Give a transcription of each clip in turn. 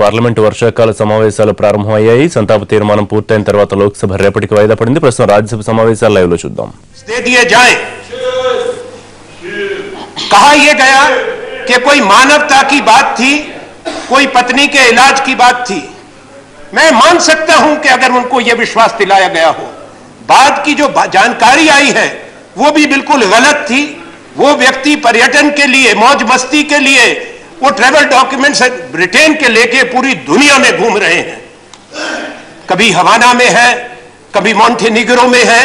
Parliament వర్షాకాల సమావేశాలు ప్రారంభమయ్యాయి. సంతాప తీర్మానం పూర్తయిన తర్వాత లోక్సభ రేపటికి వాయిదా పడింది. ప్రస్తుతం రాజ్యసభ సమావేశాలు లైవ్ లో చూద్దాం. कहा यह गया कि कोई मानवता की बात थी, कोई पत्नी के इलाज की बात थी। मैं मान सकता हूं कि अगर उनको यह विश्वास दिलाया गया हो। बाद की जो जानकारी आई है वो भी बिल्कुल गलत थी। वो व्यक्ति पर्यटन के लिए, मौज मस्ती के लिए वो ट्रैवल डॉक्यूमेंट्स ब्रिटेन के लेके पूरी दुनिया में घूम रहे हैं। कभी हवाना में है, कभी मॉन्टेनिग्रो में है,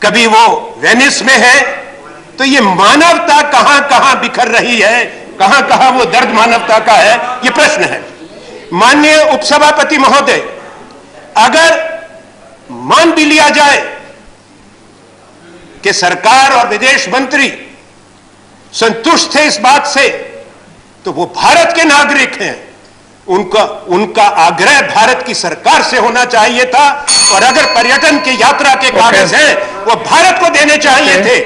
कभी वो वेनिस में है। तो ये मानवता कहां कहां बिखर रही है, कहां कहां वो दर्द मानवता का है, ये प्रश्न है। माननीय उपसभापति महोदय, अगर मान भी लिया जाए कि सरकार और विदेश मंत्री संतुष्ट थे इस बात से, तो वो भारत के नागरिक हैं। उनका आग्रह भारत की सरकार से होना चाहिए था। और अगर पर्यटन की यात्रा के कागज हैं वो भारत को देने चाहिए थे।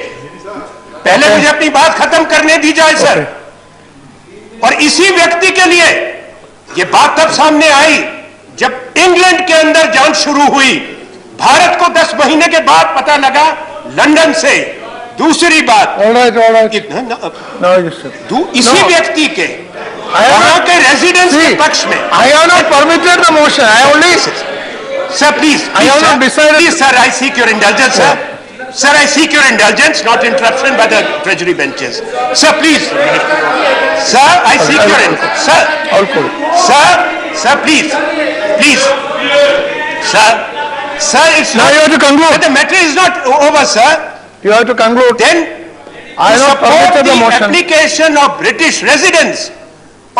पहले मुझे अपनी बात खत्म करने दी जाए सर। और इसी व्यक्ति के लिए यह बात तब सामने आई जब इंग्लैंड के अंदर जांच शुरू हुई। भारत को 10 महीने के बाद पता लगा लंदन से। दूसरी बात, इसी व्यक्ति के वहां के रेजिडेंस के पक्ष में I have not permitted the motion. I only sir please I have not decided. Please sir, I seek your indulgence sir. Sir, I seek your indulgence, not interruption by the treasury benches. Sir, please. Sir, I seek your indulgence. Sir. Sir, please. Please. Sir, it's now not. You have to conclude. But the matter is not over, sir. You have to conclude. Then, I have not permitted the motion. Application of British residents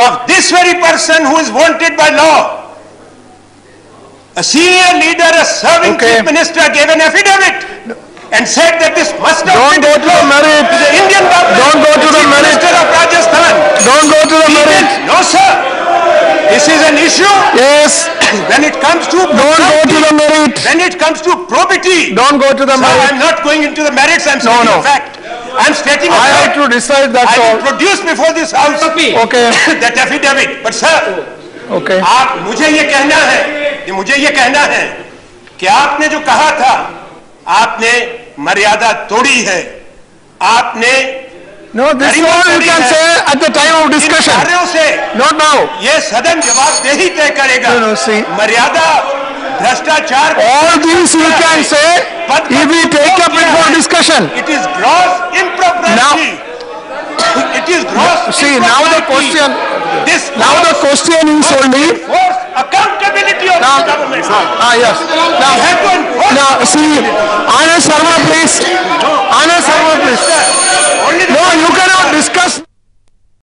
of this very person who is wanted by law. A senior leader, a serving chief minister gave an affidavit. And said that this must not don't go to the merit. The Indian government. Don't go to the merit. Minister of Rajasthan. Don't go to the merit. No, sir. This is an issue. Yes. When it comes to don't go to the merit. When it comes to probity. Don't go to the merit. I'm not going into the merits. I'm stating a fact. I'm stating a fact. I have to decide that. I will produce before this house. Okay. That affidavit. But sir. Okay. मुझे ये कहना है कि आपने जो कहा था, आपने मर्यादा तोड़ी है। आपने No, this is all you can say at the time of discussion. Not now. ये सदन जवाबदेही तय करेगा। No, see. मर्यादा, भ्रष्टाचार। All these you can say if we take up it for discussion. It is gross impropriety. It is gross. See, now the question. Now the question is only accountability of the government. Yes. Now see, Anand Sharma, please.